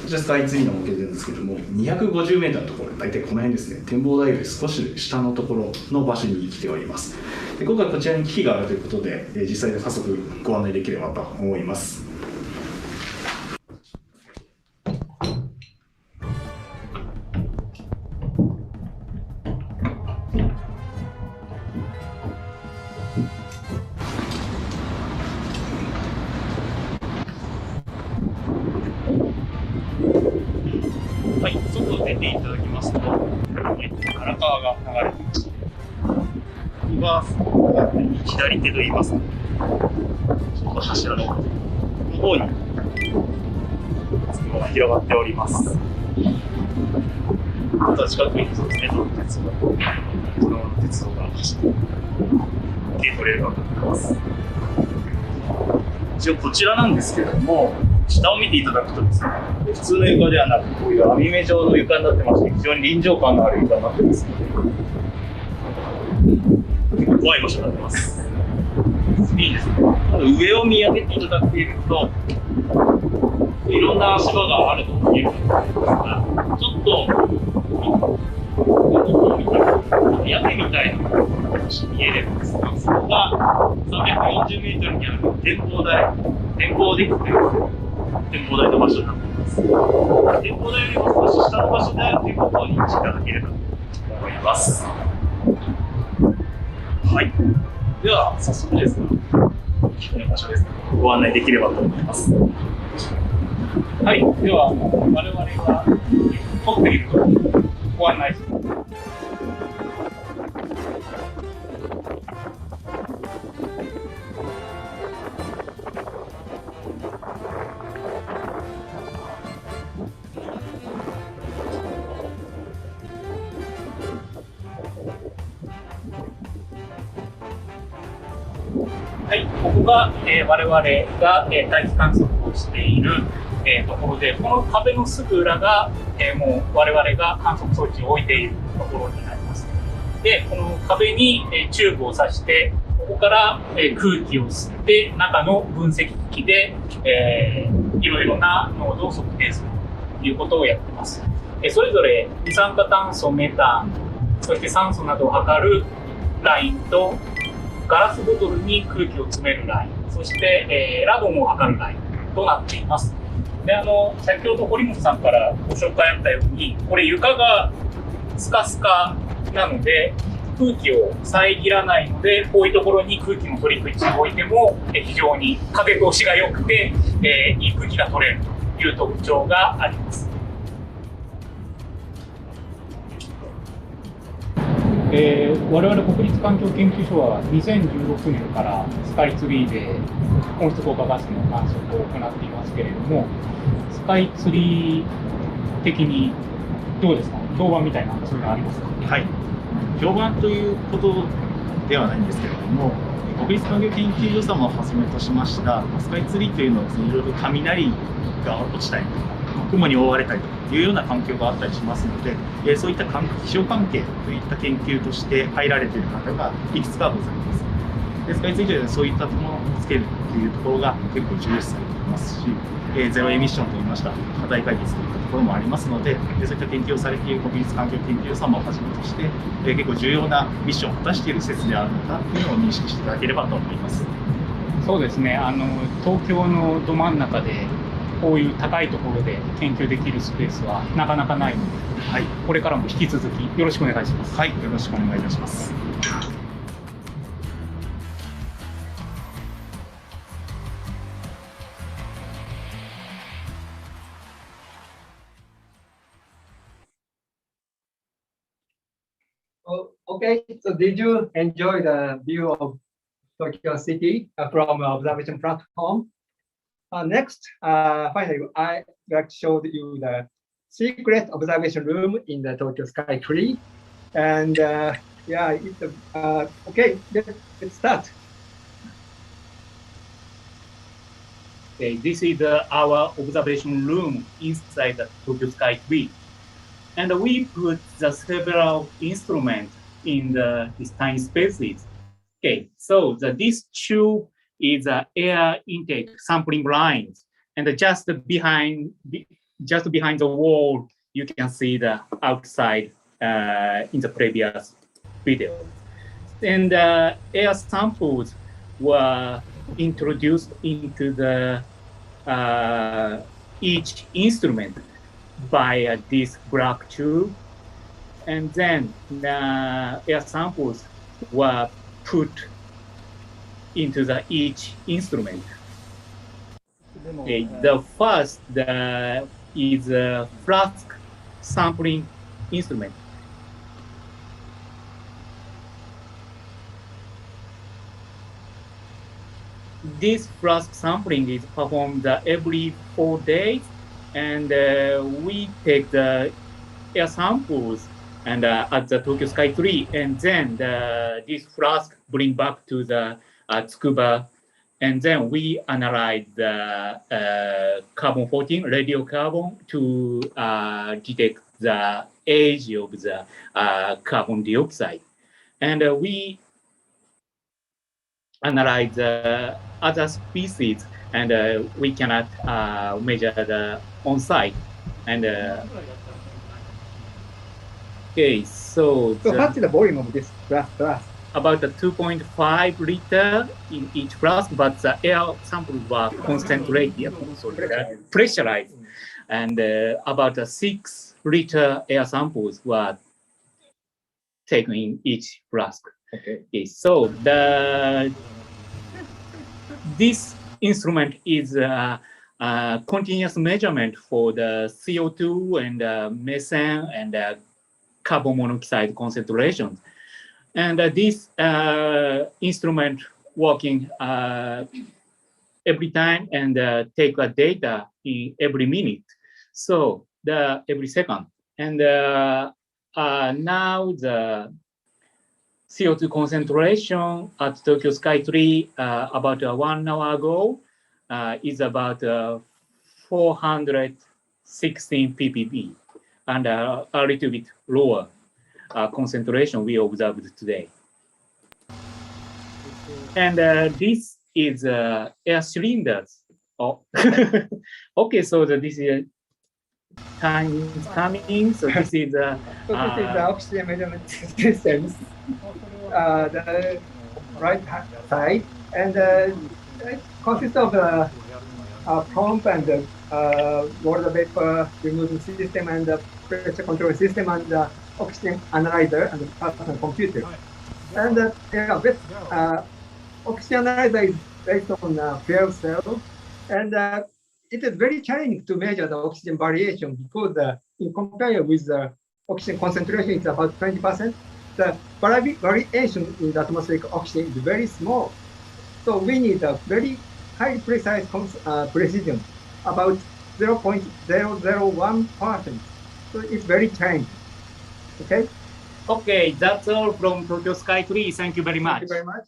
J: こちらスカイツリーの模型なんですけれども、250メートルのところ、大体この辺ですね、展望台より少し下のところの場所に来ております。で今回こちらに機器があるということで、実際で早速ご案内できればと思います。はい、外を出ていただきますと、荒川が流れていまして、今、左手といいますか、ちょっと柱の方につくばが広がっております。あとは近くにそうですね、鉄道が走って見て取れるかと思います。一応こちらなんですけれども、下を見ていただくとですね、普通の床ではなく、こういう網目状の床になってまして、非常に臨場感のある床になってますので、結構怖い場所になってます。いいですね。上を見上げていただけると、いろんな足場があると見えるんですが、ちょっと、屋根みたいなものが見えればですね、そこが340メートルにある展望台、展望デックという展望台の場所になっています。展望台よりも少し下の場所であるということを認識いただければと思います。はい。では、早速ですが、この場所ですね、ご案内できればと思います。はい。では、我々が撮っているところご案内します。はい、ここが、我々が、大気観測をしている、ところで、この壁のすぐ裏が、もう我々が観測装置を置いているところになります。で、この壁に、チューブを挿して、ここから、空気を吸って中の分析機器で、いろいろな濃度を測定するということをやっています。それぞれ二酸化炭素、メタン、そして酸素などを測るラインと、ガラスボトルに空気を詰めるライン、そして、ラドンを測るラインとなっています。で、先ほど堀本さんからご紹介あったように、これ床がスカスカなので、空気を遮らないので、こういうところに空気の取り口を置いても、非常に風通しが良くて、いい空気が取れるという特徴があります。
B: 我々国立環境研究所は2016年からスカイツリーで温室効果ガスの観測を行っていますけれども、スカイツリー的にどうですか、評判みたいなそういうのありますか？
J: はい、評判ということではないんですけれども、国立環境研究所様をはじめとしましたスカイツリーというのはですね、いろいろ雷が落ちたりとか、雲に覆われたりとかいうような環境があったりしますので、そういった気象関係といった研究として入られている方がいくつかございます。でスカイツリーではそういったものを見つけるというところが結構重視されていますし、ゼロエミッションといいました課題解決といったところもありますので、そういった研究をされている国立環境研究所様をはじめとして、結構重要なミッションを果たしている施設であるのだというのを認識していただければと思います。
B: そうですね、東京のど真ん中でこういう高いところで研究できるスペースはなかなかないので、はい、これからも引き続きよろしくお願いします。
J: はい、よろしくお願いいたします。
I: Okay, so did you enjoy the view of Tokyo City from observation platform? Next, finally, I'd like to show you the secret observation room in the Tokyo SKYTREE. And yeah, okay, let's start.
H: Okay, this is our observation room inside the Tokyo SKYTREE. And we put the several instruments in these tiny spaces. Okay, so this tube is air intake sampling lines, and just behind the wall, you can see the outside in the previous video. And air samples were introduced into the each instrument by this black tube, and then the air samples were put into each instrument. Okay, the first is a Flask sampling instrument. This Flask sampling is performed every 4 days, and we take the air samples and at the Tokyo SKYTREE, and then this Flask bring back to the Tsukuba, and then we analyze the carbon-14 radiocarbon to detect the age of the carbon dioxide, and we analyze other species, and we cannot measure the on-site. And okay, so
I: what's the volume of this flask?
H: About 2.5 liter in each flask, but the air samples were concentrated, pressurized, and about 6 liter air samples were taken in each flask. Okay, so this instrument is a continuous measurement for the CO2 and methane and carbon monoxide concentrations. And this instrument working every time and take data in every minute, so every second. And now the CO2 concentration at Tokyo SKYTREE about 1 hour ago is about 416 ppb, and a little bit lower concentration we observed today. And this is air cylinders. Oh, okay, so this is time is coming. So this is
I: so this is the oxygen measurement systems. The right side, and it consists of a pump and water vapor removal system and the pressure control system and the oxygen analyzer and the personal computer. And oxygen analyzer is based on fuel cell, and it is very challenging to measure the oxygen variation because in comparison with the oxygen concentration, it's about 20%. The variation in the atmospheric oxygen is very small. So we need a very highly precise precision, about 0.001%. So it's very challenging. Okay?
H: Okay, that's all from Tokyo SKYTREE. Thank you very much.
I: Thank you very much.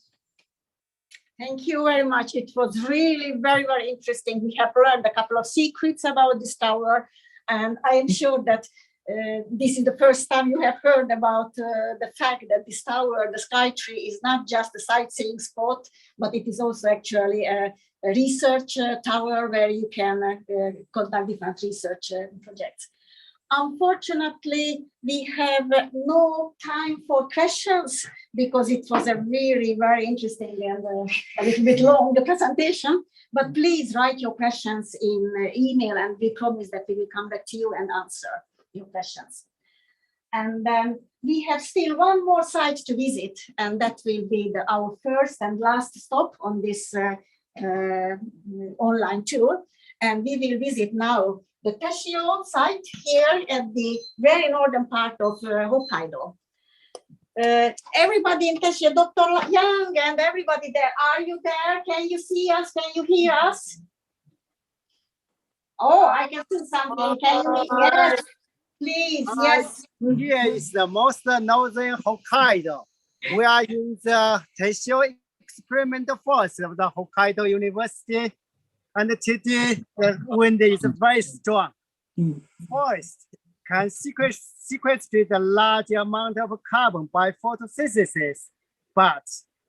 A: Thank you very much. It was really very, very interesting. We have learned a couple of secrets about this tower, and I am sure that this is the first time you have heard about the fact that this tower, the SKYTREE, is not just a sightseeing spot, but it is also actually a research tower where you can conduct different research projects. Unfortunately, we have no time for questions because it was a really very interesting and a little bit long presentation. But please write your questions in email, and we promise that we will come back to you and answer your questions. And we have still one more site to visit, and that will be our first and last stop on this online tour. And we will visit now the Teshio site here at the very northern part of Hokkaido. Everybody in Teshio, Dr. Yang and everybody there, are you there? Can you see us? Can you hear us? Oh, I can see something. Can you hear? Yes, please, yes.
K: Here is the most northern Hokkaido. We are in the Teshio experiment force of the Hokkaido University. And today the wind is very strong. First, can sequestrate a large amount of carbon by photosynthesis, but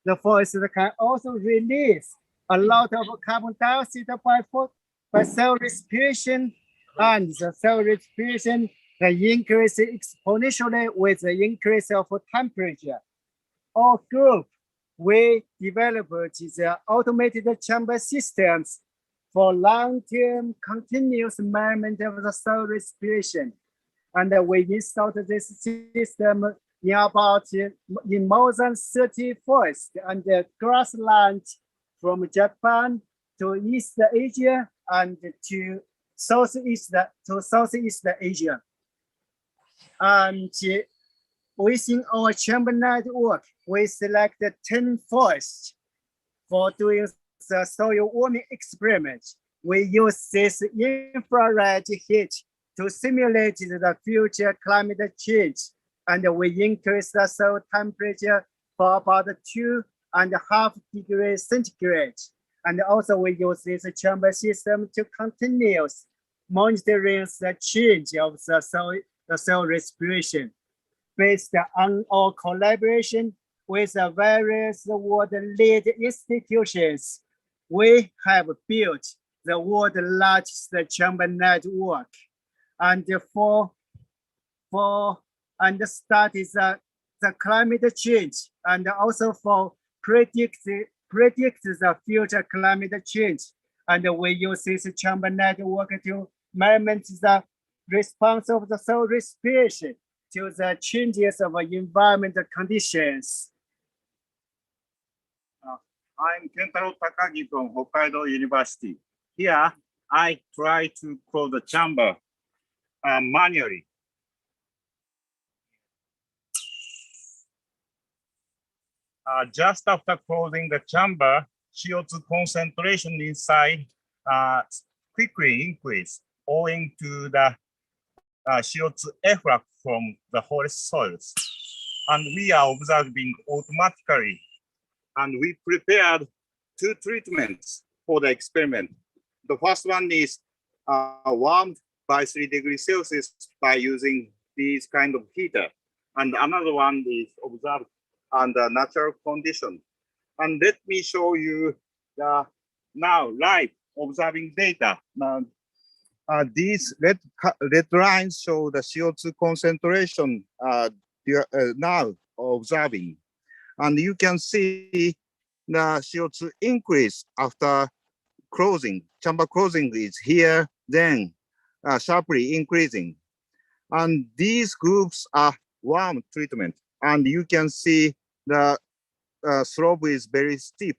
K: the forest can also release a lot of carbon dioxide by cell respiration, and the cell respiration can increase exponentially with the increase of temperature. Our group, we developed the automated chamber systems for long-term continuous measurement of the cell respiration. And we installed this system in more than 30 forests and grassland from Japan to East Asia and to Southeast Asia. And within our chamber network, we selected 10 forests for doing the soil warming experiment. We use this infrared heat to simulate the future climate change, and we increase the soil temperature for about 2.5 degrees centigrade. And also we use this chamber system to continuous monitoring the change of the soil respiration. Based on our collaboration with the various world-lead institutions, we have built the world's largest chamber network. And study the climate change, and also for predict the future climate change. And we use this chamber network to measure the response of the soil respiration to the changes of environmental conditions.
L: I'm Kentaro Takagi from Hokkaido University. Here, I try to close the chamber manually. Just after closing the chamber, CO2 concentration inside quickly increase owing to the CO2 efflux from the forest soils. And we are observing automatically. And we prepared 2 treatments for the experiment. The first one is warmed by 3 degrees Celsius by using these kind of heater. And another one is observed under natural condition. And let me show you the now live observing data. Now, these red lines show the CO2 concentration now observing. And you can see the CO2 increase after closing. Chamber closing is here, then sharply increasing. And these groups are warm treatment. And you can see the slope is very steep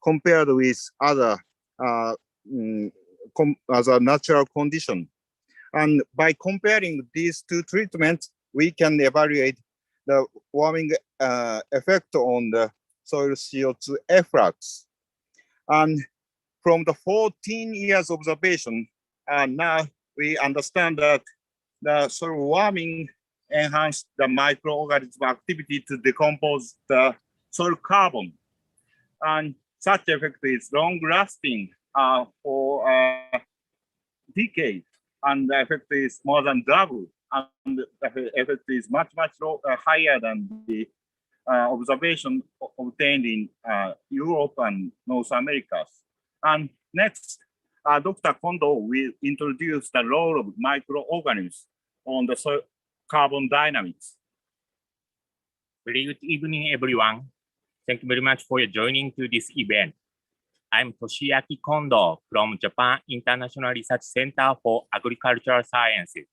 L: compared with other natural condition. And by comparing these 2 treatments, we can evaluate the warming effect on the soil CO2 efflux. And from the 14 years observation, now we understand that the soil warming enhanced the microorganism activity to decompose the soil carbon. And such effect is long lasting for decades. And the effect is more than double. And the effect is much higher than the observation obtained in Europe and North America. And next, Dr. Kondo will introduce the role of microorganisms on the soil carbon dynamics.
M: Very good evening, everyone. Thank you very much for joining to this event. I'm Toshiaki Kondo from Japan International Research Center for Agricultural Sciences.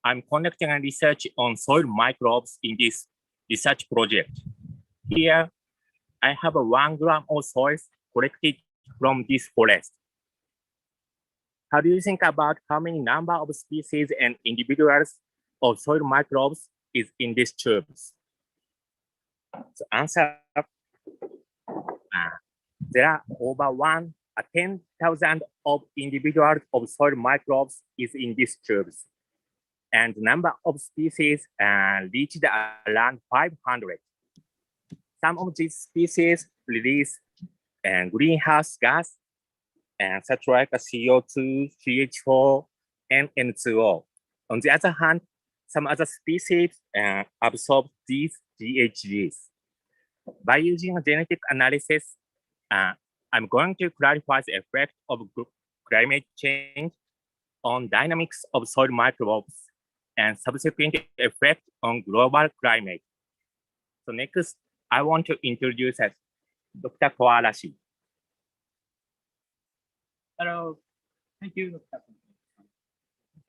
M: I'm conducting a research on soil microbes in this research project. Here, I have 1 gram of soil collected from this forest. How do you think about how many number of species and individuals of soil microbes is in these tubes? The answer, there are over 10,000 of individuals of soil microbes is in these tubes. And the number of species reached around 500. Some of these species release greenhouse gas, such like CO2, CH4, and N2O. On the other hand, some other species absorb these GHGs. By using a genetic analysis, I'm going to clarify the effect of climate change on dynamics of soil microbes and subsequent effect on global climate. So next, I want to introduce Dr. Koarashi.
J: Hello, thank you, Dr.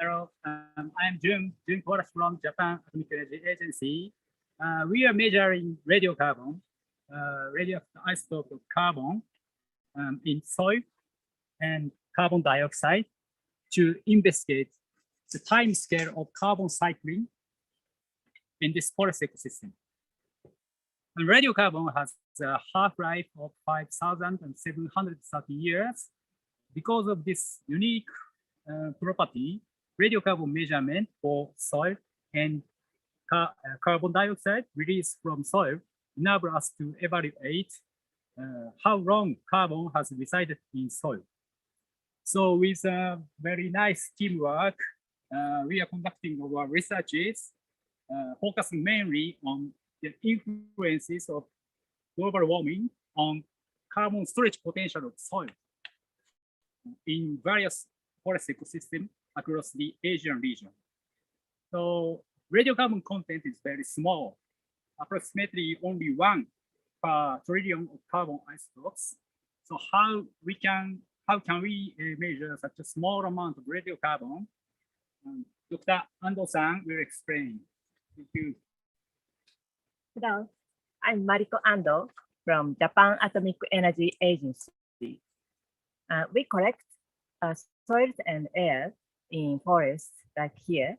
J: Hello, I'm Jun Koarashi from Japan Atomic Energy Agency. We are measuring radiocarbon, radioactive isotope of carbon in soil and carbon dioxide to investigate the time scale of carbon cycling in this forest ecosystem. And radiocarbon has a half-life of 5,730 years. Because of this unique property, radiocarbon measurement for soil and carbon dioxide released from soil enable us to evaluate how long carbon has resided in soil. So with very nice teamwork, we are conducting our researches, focusing mainly on the influences of global warming on carbon storage potential of soil in various forest ecosystems across the Asian region. So radiocarbon content is very small, approximately only 1 per trillion of carbon isotopes. So how can we measure such a small amount of radiocarbon? Dr. Ando-san will explain. Thank you.
N: Hello, I'm Mariko Ando from Japan Atomic Energy Agency. We collect soils and air in forests like here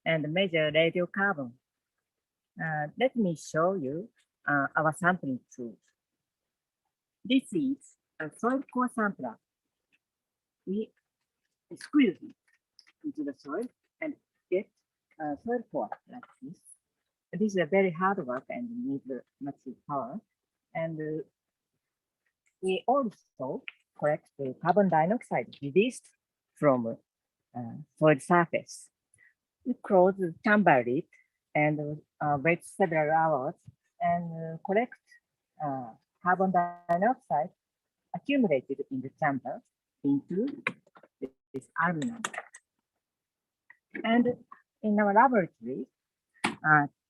N: and measure radiocarbon. Let me show you our sampling tool. This is a soil core sampler. We squeeze it into the soil and get a soil core like this. This is a very hard work and needs much power. And we also collect the carbon dioxide released from soil surface. We close the chamber lid and wait several hours and collect carbon dioxide accumulated in the chamber into this aluminum. And in our laboratory,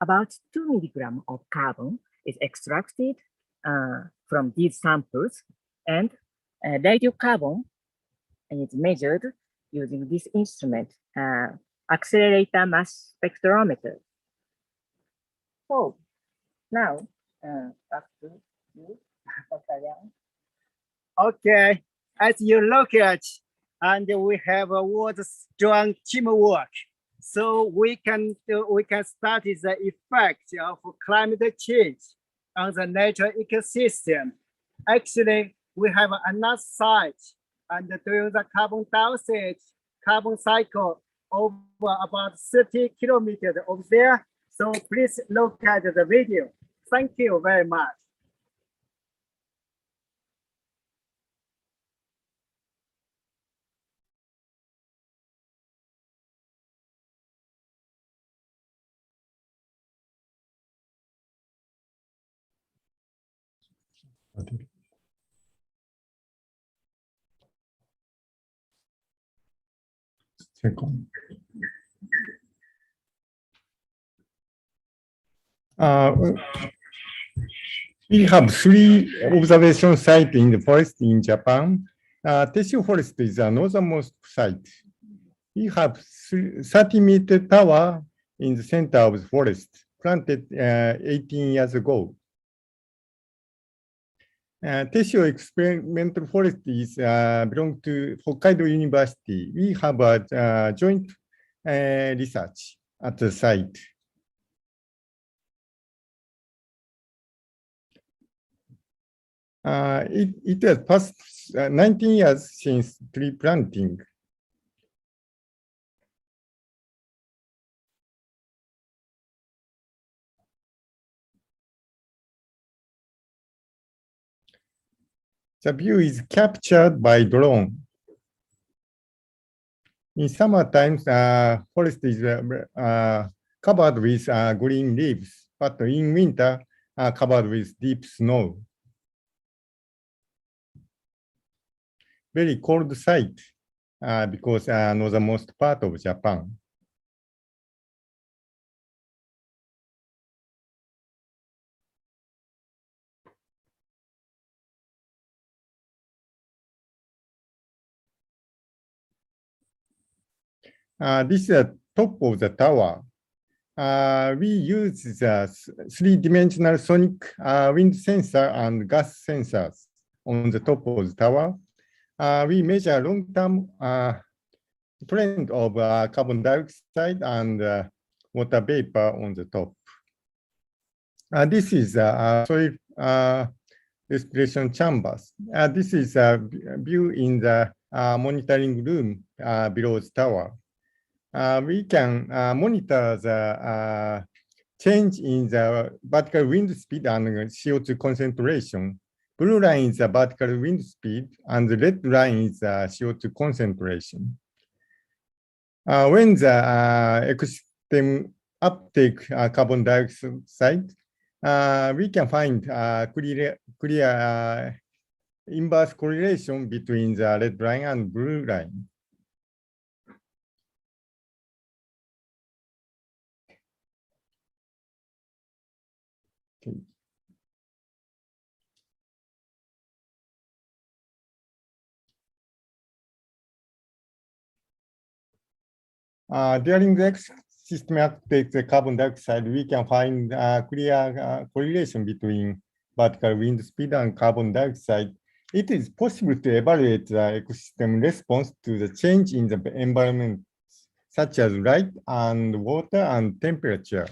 N: about 2 milligrams of carbon is extracted from these samples, and radiocarbon is measured using this instrument, accelerator mass spectrometer. So now, back to you, Dr. Yang.
K: Okay, as you look at, and we have a strong teamwork, so we can study the effect of climate change on the natural ecosystem. Actually, we have another site and doing the carbon dioxide carbon cycle over about 30 kilometers over there. So please look at the video. Thank you very much.
O: Second. We have 3 observation sites in the forest in Japan. Teshio Forest is the northernmost site. We have 30-meter tower in the center of the forest, planted 18 years ago. Teshio Experimental Forest is belong to Hokkaido University. We have a joint research at the site. It has passed 19 years since tree planting. The view is captured by drone. In summer times, forest is covered with green leaves, but in winter, covered with deep snow. Very cold site because northernmost part of Japan. This is the top of the tower. We use the three-dimensional sonic wind sensor and gas sensors on the top of the tower. We measure long-term trend of carbon dioxide and water vapor on the top. This is soil respiration chambers. This is a view in the monitoring room below the tower. We can monitor the change in the vertical wind speed and CO2 concentration. Blue line is the vertical wind speed, and the red line is the CO2 concentration. When the ecosystem uptake carbon dioxide, we can find clear inverse correlation between the red line and blue line. Okay. During the systematic carbon dioxide, we can find clear correlation between vertical wind speed and carbon dioxide. It is possible to evaluate the ecosystem response to the change in the environment, such as light and water and temperature.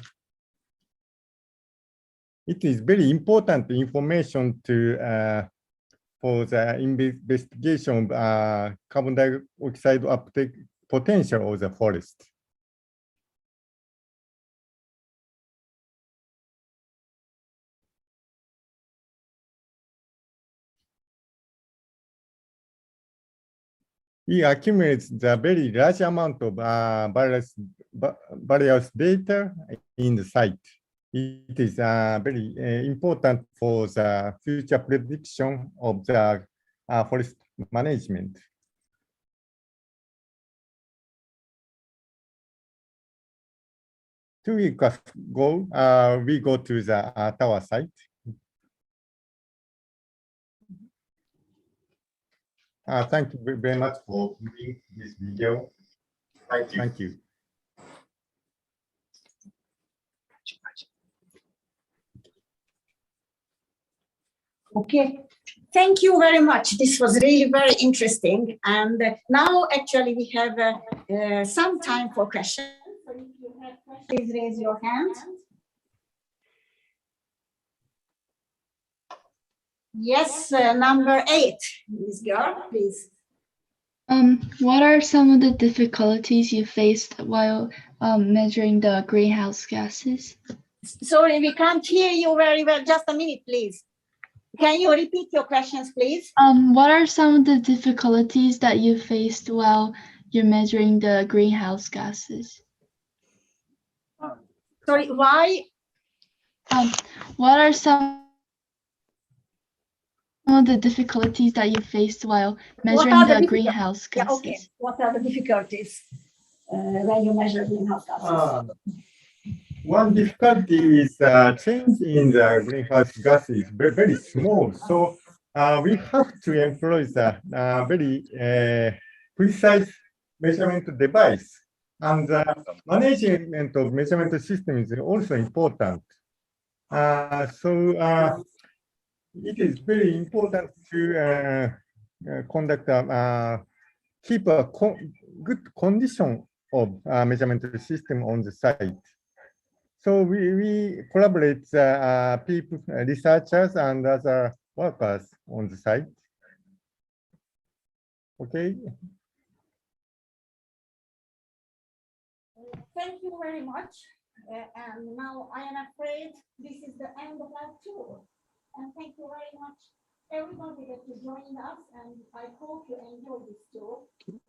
O: It is very important information to for the investigation of carbon dioxide uptake potential of the forest. We accumulate the very large amount of various data in the site. It is very important for the future prediction of the forest management. 2 weeks ago, we go to the tower site. Thank you very much for viewing this video. Thank you. Thank you.
A: Okay, thank you very much. This was really very interesting. And now actually we have some time for questions. So if you have questions, please raise your hand. Yes, number 8, Ms. Girl, please.
P: What are some of the difficulties you faced while measuring the greenhouse gases?
A: Sorry, we can't hear you very well. Just a minute, please. Can you repeat your questions, please?
P: What are some of the difficulties that you faced while you're measuring the greenhouse gases?
A: Sorry, why?
P: What are some of the difficulties that you faced while measuring the greenhouse gases?
A: Yeah, okay. What are the difficulties when you measure greenhouse gases?
O: One difficulty is change in the greenhouse gas is very small. So we have to employ the very precise measurement device. And the management of measurement system is also important. It is very important to conduct keep a good condition of measurement system on the site. So we collaborate people, researchers and other workers on the site. Okay.
A: Thank you very much. And now I am afraid this is the end of our tour. And thank you very much everybody that is joining us, and I hope you enjoy this tour.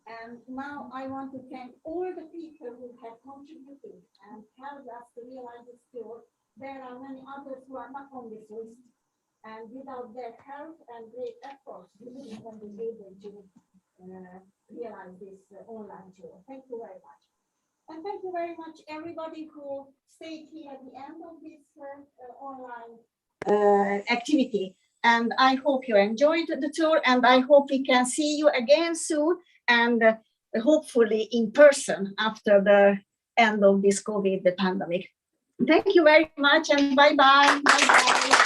A: And now I want to thank all the people who have contributed and helped us to realize this tour. There are many others who are not on this list, and without their help and great efforts, we wouldn't have been able to realize this online tour. Thank you very much. And thank you very much, everybody who stayed here at the end of this online activity. And I hope you enjoyed the tour, and I hope we can see you again soon, and hopefully in person after the end of this COVID pandemic. Thank you very much, and bye-bye. Bye-bye.